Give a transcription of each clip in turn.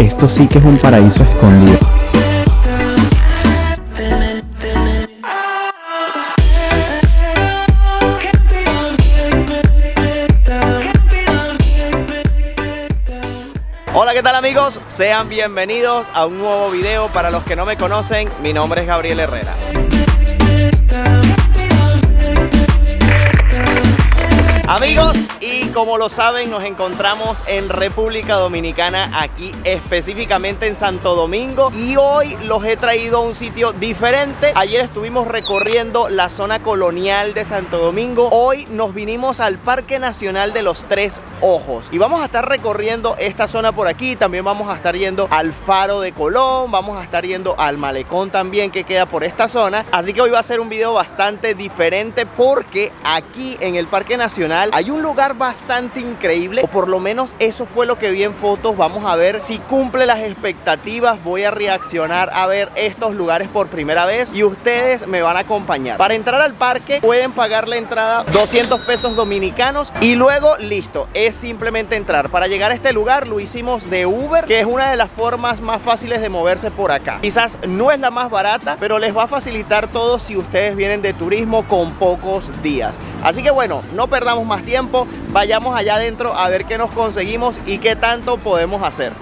esto sí que es un paraíso escondido. Hola, ¿qué tal amigos? Sean bienvenidos a un nuevo video. Para los que no me conocen, mi nombre es Gabriel Herrera. Amigos, y como lo saben, nos encontramos en República Dominicana, aquí específicamente en Santo Domingo, y hoy los he traído a un sitio diferente. Ayer estuvimos recorriendo la zona colonial de Santo Domingo. Hoy nos vinimos al Parque Nacional de los Tres Ojos y vamos a estar recorriendo esta zona por aquí. También vamos a estar yendo al Faro de Colón, vamos a estar yendo al Malecón también, que queda por esta zona. Así que hoy va a ser un video bastante diferente, porque aquí en el Parque Nacional hay un lugar bastante increíble, o por lo menos eso fue lo que vi en fotos. Vamos a ver si cumple las expectativas. Voy a reaccionar a ver estos lugares por primera vez y ustedes me van a acompañar. Para entrar al parque pueden pagar la entrada 200 pesos dominicanos y luego listo, es simplemente entrar. Para llegar a este lugar lo hicimos de Uber, que es una de las formas más fáciles de moverse por acá. Quizás no es la más barata, pero les va a facilitar todo si ustedes vienen de turismo con pocos días. Así que bueno, no perdamos más tiempo, vayamos allá adentro a ver qué nos conseguimos y qué tanto podemos hacer.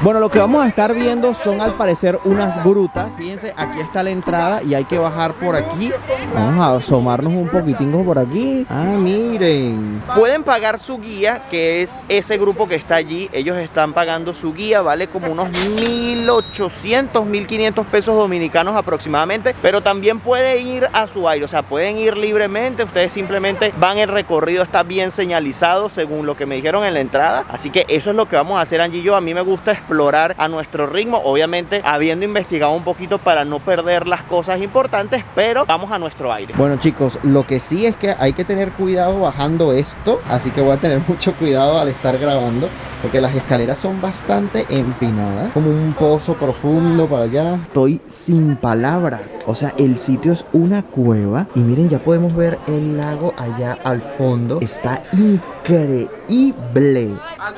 Bueno, lo que vamos a estar viendo son al parecer unas grutas. Fíjense, aquí está la entrada y hay que bajar por aquí. Vamos a asomarnos un poquitín por aquí. Ah, miren. Pueden pagar su guía, que es ese grupo que está allí. Ellos están pagando su guía, vale como unos 1.800, 1.500 pesos dominicanos aproximadamente. Pero también puede ir a su aire, o sea, pueden ir libremente. Ustedes simplemente van, el recorrido está bien señalizado según lo que me dijeron en la entrada. Así que eso es lo que vamos a hacer Angie y yo. A mí me gusta explorar a nuestro ritmo, obviamente habiendo investigado un poquito para no perder las cosas importantes, pero vamos a nuestro aire. Bueno chicos, lo que sí es que hay que tener cuidado bajando esto, así que voy a tener mucho cuidado al estar grabando, porque las escaleras son bastante empinadas, como un pozo profundo para allá. Estoy sin palabras, o sea, el sitio es una cueva y miren, ya podemos ver el lago allá al fondo. Está increíble.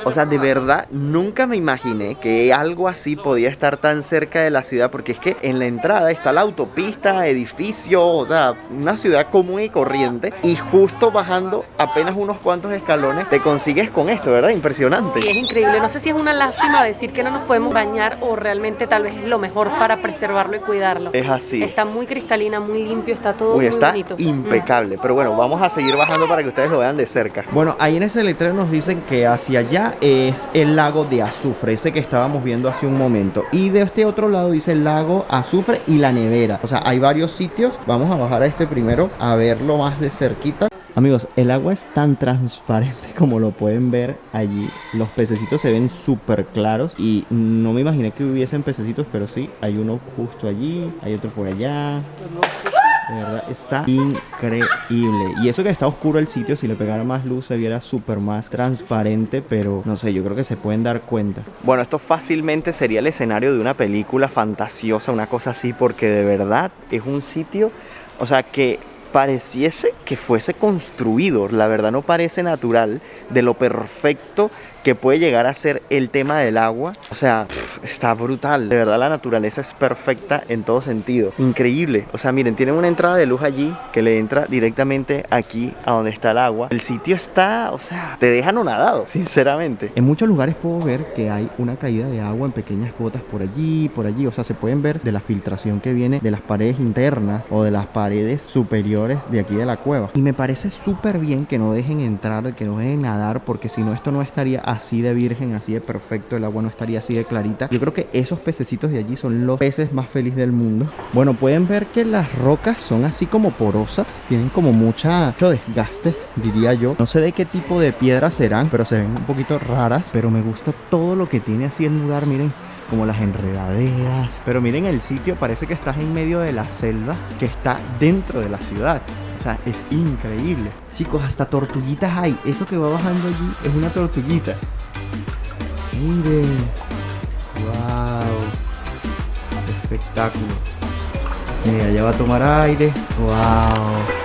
O sea, de verdad, nunca me imaginé que algo así podía estar tan cerca de la ciudad, porque es que en la entrada está la autopista, edificio, o sea, una ciudad común y corriente, y justo bajando apenas unos cuantos escalones te consigues con esto, ¿verdad? Impresionante. Sí, es increíble. No sé si es una lástima decir que no nos podemos bañar o realmente tal vez es lo mejor para preservarlo y cuidarlo. Es así. Está muy cristalina, muy limpio, está todo muy está bonito. Impecable. Pero bueno, vamos a seguir bajando para que ustedes lo vean de cerca. Bueno, ahí en ese letrero nos dicen que hacia allá es el lago de Azufre, ese que estábamos viendo hace un momento, y de este otro lado dice el lago Azufre y la nevera. O sea, hay varios sitios. Vamos a bajar a este primero a verlo más de cerquita. Amigos, el agua es tan transparente como lo pueden ver allí. Los pececitos se ven súper claros y no me imaginé que hubiesen pececitos, pero sí, hay uno justo allí, hay otro por allá. De verdad, está increíble. Y eso que está oscuro el sitio, si le pegara más luz se viera súper más transparente, pero no sé, yo creo que se pueden dar cuenta. Bueno, esto fácilmente sería el escenario de una película fantasiosa, una cosa así, porque de verdad es un sitio, o sea, que pareciese que fuese construido. La verdad no parece natural, de lo perfecto que puede llegar a ser el tema del agua. O sea, está brutal. De verdad la naturaleza es perfecta en todo sentido. Increíble. O sea, miren, tienen una entrada de luz allí que le entra directamente aquí a donde está el agua. El sitio está, o sea, te deja anonadado, sinceramente. En muchos lugares puedo ver que hay una caída de agua en pequeñas gotas por allí, por allí. O sea, se pueden ver de la filtración que viene de las paredes internas o de las paredes superiores de aquí de la cueva. Y me parece súper bien que no dejen entrar, que no dejen nadar, porque si no, esto no estaría así de virgen, así de perfecto, el agua no estaría así de clarita. Yo creo que esos pececitos de allí son los peces más felices del mundo. Bueno, pueden ver que las rocas son así como porosas, tienen como mucho desgaste, diría yo. No sé de qué tipo de piedras serán, pero se ven un poquito raras. Pero me gusta todo lo que tiene así el lugar, miren, como las enredaderas. Pero miren el sitio, parece que estás en medio de la selva que está dentro de la ciudad. O sea, es increíble. Chicos, hasta tortuguitas hay. Eso que va bajando allí es una tortuguita. Miren. Wow. Espectáculo. Mira, ya va a tomar aire. Wow.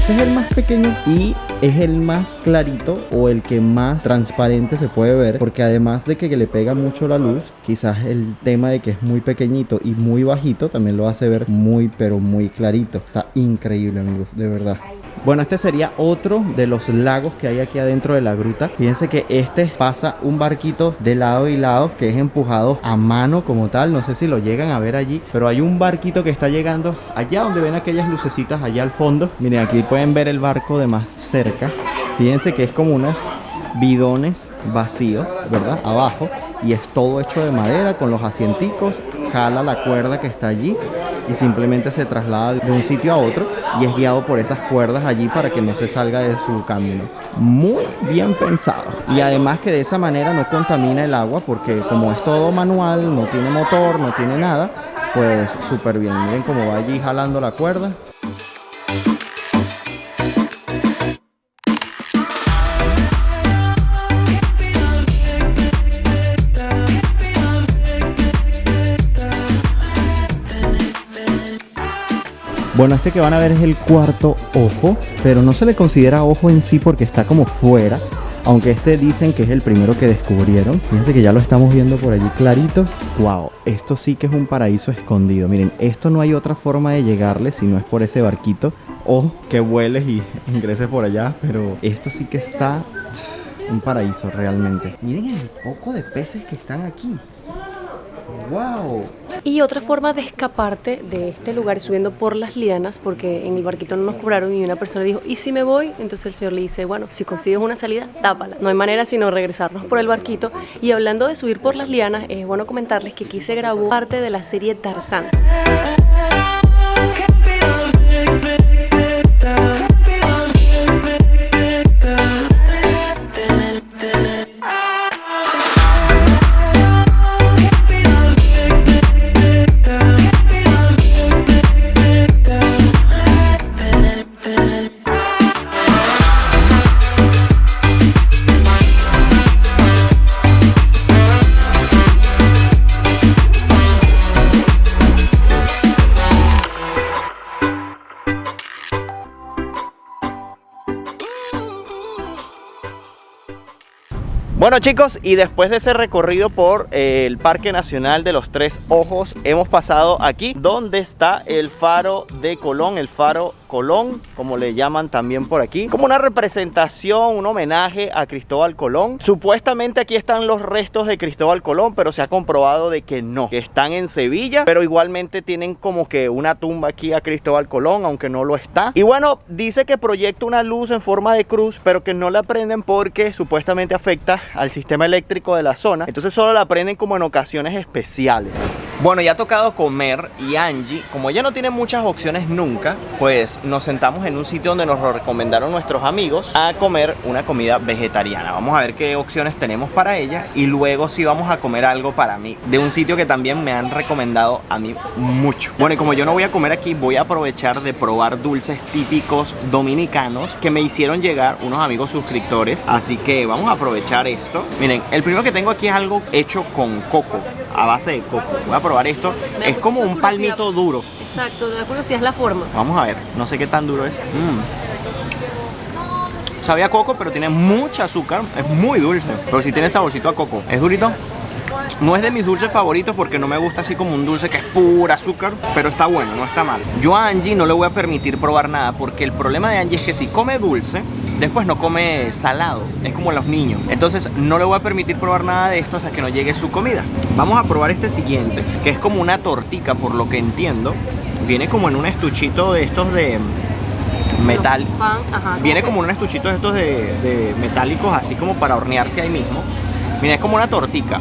ese es el más pequeño y es el más clarito o el que más transparente se puede ver, porque además de que le pega mucho la luz, quizás el tema de que es muy pequeñito y muy bajito también lo hace ver muy pero muy clarito. Está increíble, amigos, de verdad. Bueno, este sería otro de los lagos que hay aquí adentro de la gruta. Fíjense que este pasa un barquito de lado y lado que es empujado a mano como tal. No sé si lo llegan a ver allí, pero hay un barquito que está llegando allá donde ven aquellas lucecitas allá al fondo. Miren, aquí pueden ver el barco de más cerca. Fíjense que es como unos bidones vacíos, ¿verdad? Abajo. Y es todo hecho de madera con los asienticos. Jala la cuerda que está allí y simplemente se traslada de un sitio a otro y es guiado por esas cuerdas allí para que no se salga de su camino. Muy bien pensado. Y además que de esa manera no contamina el agua, porque como es todo manual, no tiene motor, no tiene nada, pues súper bien. Miren cómo va allí jalando la cuerda. Bueno, este que van a ver es el cuarto ojo, pero no se le considera ojo en sí porque está como fuera, aunque este dicen que es el primero que descubrieron. Fíjense que ya lo estamos viendo por allí clarito. Wow, esto sí que es un paraíso escondido. Miren, esto no hay otra forma de llegarle si no es por ese barquito o que vueles y ingreses por allá, pero esto sí que está un paraíso realmente. Miren el poco de peces que están aquí. ¡Wow! Y otra forma de escaparte de este lugar es subiendo por las lianas, porque en el barquito no nos cobraron y una persona dijo, ¿y si me voy? Entonces el señor le dice, bueno, si consigues una salida, tápala. No hay manera sino regresarnos por el barquito. Y hablando de subir por las lianas, es bueno comentarles que aquí se grabó parte de la serie Tarzán. Bueno, chicos, y después de ese recorrido por el Parque Nacional de los Tres Ojos, hemos pasado aquí donde está el Faro de Colón, el Faro Colón, como le llaman también por aquí, como una representación, un homenaje a Cristóbal Colón. Supuestamente aquí están los restos de Cristóbal Colón, pero se ha comprobado de que no, que están en Sevilla, pero igualmente tienen como que una tumba aquí a Cristóbal Colón, aunque no lo está. Y bueno, dice que proyecta una luz en forma de cruz, pero que no la prenden porque supuestamente afecta al sistema eléctrico de la zona, entonces solo la prenden como en ocasiones especiales. Bueno, ya ha tocado comer y Angie, como ella no tiene muchas opciones nunca, pues nos sentamos en un sitio donde nos lo recomendaron nuestros amigos a comer una comida vegetariana. Vamos a ver qué opciones tenemos para ella y luego sí vamos a comer algo para mí, de un sitio que también me han recomendado a mí mucho. Bueno, y como yo no voy a comer aquí, voy a aprovechar de probar dulces típicos dominicanos que me hicieron llegar unos amigos suscriptores, así que vamos a aprovechar esto. Miren, el primero que tengo aquí es algo hecho con coco, a base de coco. Voy a probar esto. Es como un palmito duro. Exacto, de acuerdo si es la forma. Vamos a ver, no sé qué tan duro es. Sabía a coco, pero tiene mucha azúcar. Es muy dulce, pero sí tiene saborcito a coco. Es durito. No es de mis dulces favoritos porque no me gusta así como un dulce que es pura azúcar, pero está bueno, no está mal. Yo a Angie no le voy a permitir probar nada porque el problema de Angie es que si come dulce, después no come salado, es como los niños. Entonces no le voy a permitir probar nada de esto hasta que no llegue su comida. Vamos a probar este siguiente, que es como una tortica por lo que entiendo. Viene como en un estuchito de estos de metal. Viene como en un estuchito de estos de metálicos, así como para hornearse ahí mismo. Mira, es como una tortica.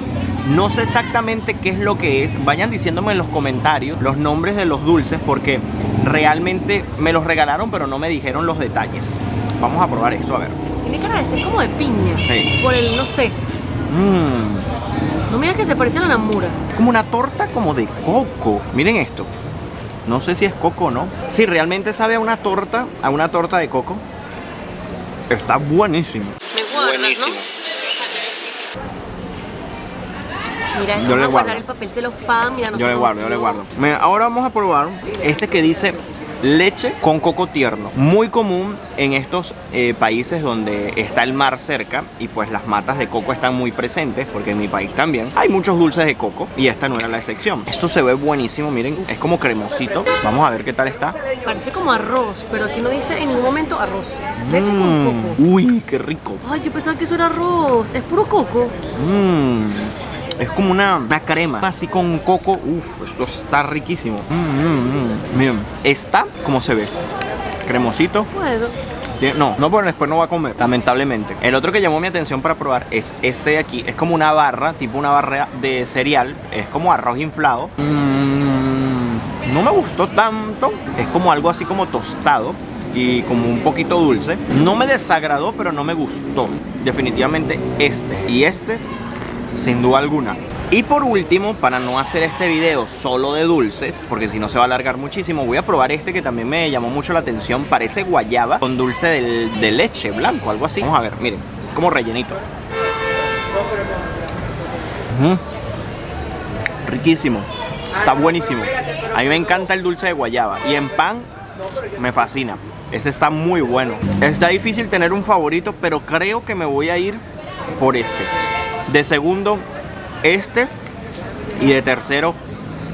No sé exactamente qué es lo que es. Vayan diciéndome en los comentarios los nombres de los dulces porque realmente me los regalaron pero no me dijeron los detalles. Vamos a probar esto, a ver. Tiene cara de ser como de piña. Sí. Por el, no sé. No me digas que se parecen a la mura. Como una torta como de coco. Miren esto. No sé si es coco o no. Sí, realmente sabe a una torta de coco. Está buenísimo. Me guardas, buenísimo. ¿No? Mira, yo vamos le a guardo guardar el papel celofán. Mira, yo le guardo. Mira, ahora vamos a probar este que dice leche con coco tierno. Muy común en estos países donde está el mar cerca y pues las matas de coco están muy presentes, porque en mi país también hay muchos dulces de coco y esta no era la excepción. Esto se ve buenísimo, miren, es como cremosito. Vamos a ver qué tal está. Parece como arroz, pero aquí no dice en ningún momento arroz. Es leche con coco. Uy, qué rico. Ay, yo pensaba que eso era arroz. Es puro coco. Es como una crema así con coco. Uf, esto está riquísimo. Miren, está como se ve. Cremosito. Puedo. No, pero después no va a comer, lamentablemente. El otro que llamó mi atención para probar es este de aquí. Es como una barra, tipo una barra de cereal. Es como arroz inflado. No me gustó tanto. Es como algo así como tostado y como un poquito dulce. No me desagradó, pero no me gustó. Definitivamente este y este, sin duda alguna. Y por último, para no hacer este video solo de dulces, porque si no se va a alargar muchísimo, voy a probar este que también me llamó mucho la atención. Parece guayaba con dulce de leche blanco, algo así. Vamos a ver, miren, como rellenito. Riquísimo, está buenísimo. A mí me encanta el dulce de guayaba y en pan me fascina. Este está muy bueno. Está difícil tener un favorito, pero creo que me voy a ir por este. De segundo, este, y de tercero,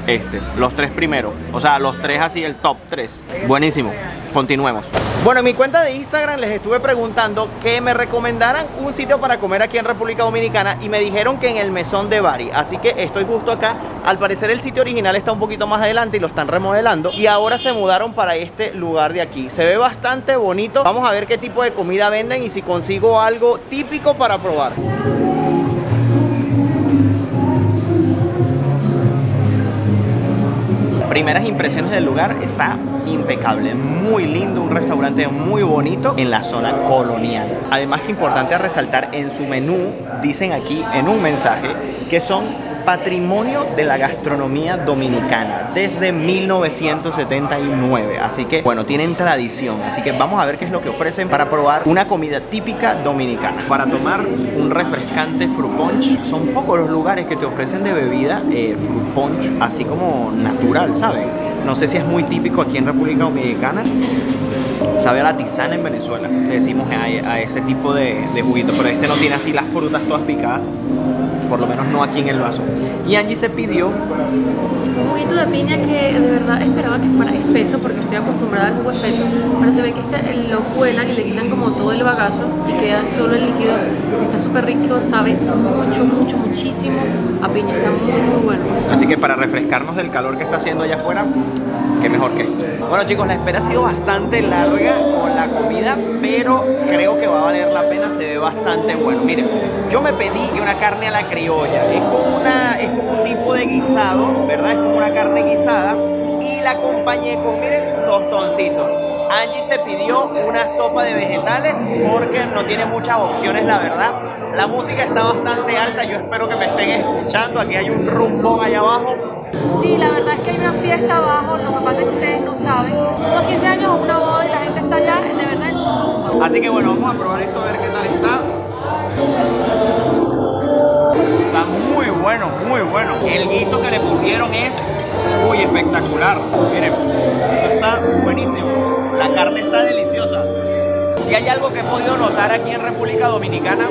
este. Los tres primeros, o sea, los tres así, el top 3. Buenísimo, continuemos. Bueno, en mi cuenta de Instagram les estuve preguntando que me recomendaran un sitio para comer aquí en República Dominicana y me dijeron que en el Mesón de Bari, así que estoy justo acá. Al parecer el sitio original está un poquito más adelante y lo están remodelando y ahora se mudaron para este lugar de aquí. Se ve bastante bonito. Vamos a ver qué tipo de comida venden y si consigo algo típico para probar. Primeras impresiones del lugar, está impecable, muy lindo, un restaurante muy bonito en la zona colonial. Además que importante resaltar, en su menú dicen aquí en un mensaje que son patrimonio de la gastronomía dominicana desde 1979, así que bueno, tienen tradición, así que vamos a ver qué es lo que ofrecen para probar una comida típica dominicana. Para tomar un refrescante fruit punch, son pocos los lugares que te ofrecen de bebida fruit punch así como natural, ¿saben? No sé si es muy típico aquí en República Dominicana. Sabe a la tisana en Venezuela, le decimos a ese tipo de juguito, pero este no tiene así las frutas todas picadas, por lo menos no aquí en el vaso. Y Angie se pidió un juguito de piña que de verdad esperaba que fuera espeso, porque estoy acostumbrada al jugo espeso, pero se ve que este lo cuelan y le quitan como todo el bagazo y queda solo el líquido. Está súper rico, sabe muchísimo a piña, está muy bueno. Así que para refrescarnos del calor que está haciendo allá afuera, qué mejor que esto. Bueno chicos, la espera ha sido bastante larga con la comida, pero creo que va a valer la pena, se ve bastante bueno. Miren, yo me pedí una carne a la criolla, es como un tipo de guisado, ¿verdad? Es como una carne guisada y la acompañé con, miren, tostoncitos. Angie se pidió una sopa de vegetales porque no tiene muchas opciones, la verdad. La música está bastante alta, yo espero que me estén escuchando. Aquí hay un rumbón allá abajo. Sí, la verdad es que hay una fiesta abajo, lo que pasa es que ustedes no saben. Unos 15 años o una boda y la gente está allá, de verdad, en su... Así que bueno, vamos a probar esto a ver qué tal está. Está muy bueno, muy bueno. El guiso que le pusieron es muy espectacular. Miren, esto está buenísimo. La carne está deliciosa. Si hay algo que he podido notar aquí en República Dominicana,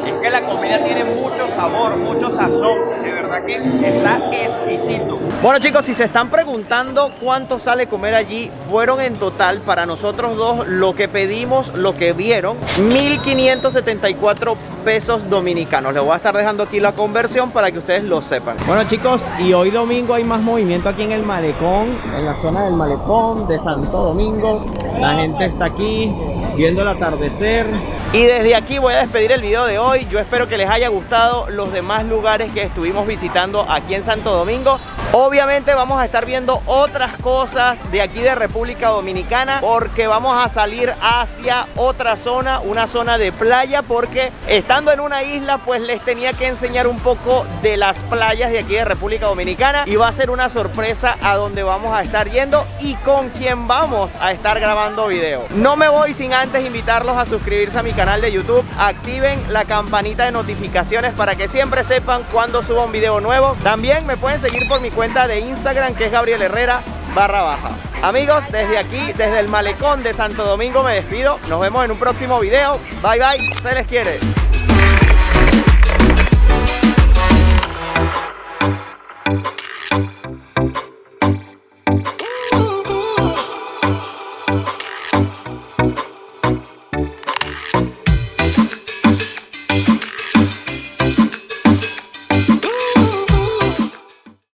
es que la comida tiene mucho sabor, mucho sazón. De verdad que está exquisito. Bueno chicos, si se están preguntando cuánto sale comer allí, fueron en total para nosotros dos lo que pedimos, lo que vieron, 1.574 pesos dominicanos. Les voy a estar dejando aquí la conversión para que ustedes lo sepan. Bueno chicos, y hoy domingo hay más movimiento aquí en el malecón, en la zona del malecón de Santo Domingo. La gente está aquí viendo el atardecer. Y desde aquí voy a despedir el video de hoy. Yo espero que les haya gustado los demás lugares que estuvimos visitando aquí en Santo Domingo. Obviamente vamos a estar viendo otras cosas de aquí de República Dominicana, porque vamos a salir hacia otra zona, una zona de playa, porque estando en una isla pues les tenía que enseñar un poco de las playas de aquí de República Dominicana, y va a ser una sorpresa a donde vamos a estar yendo y con quien vamos a estar grabando video. No me voy sin antes invitarlos a suscribirse a mi canal de YouTube, activen la campanita de notificaciones para que siempre sepan cuando suba un video nuevo. También me pueden seguir por mi cuenta de Instagram, que es Gabriel Herrera _. Amigos, desde aquí, desde el malecón de Santo Domingo me despido. Nos vemos en un próximo video. Bye bye, se les quiere.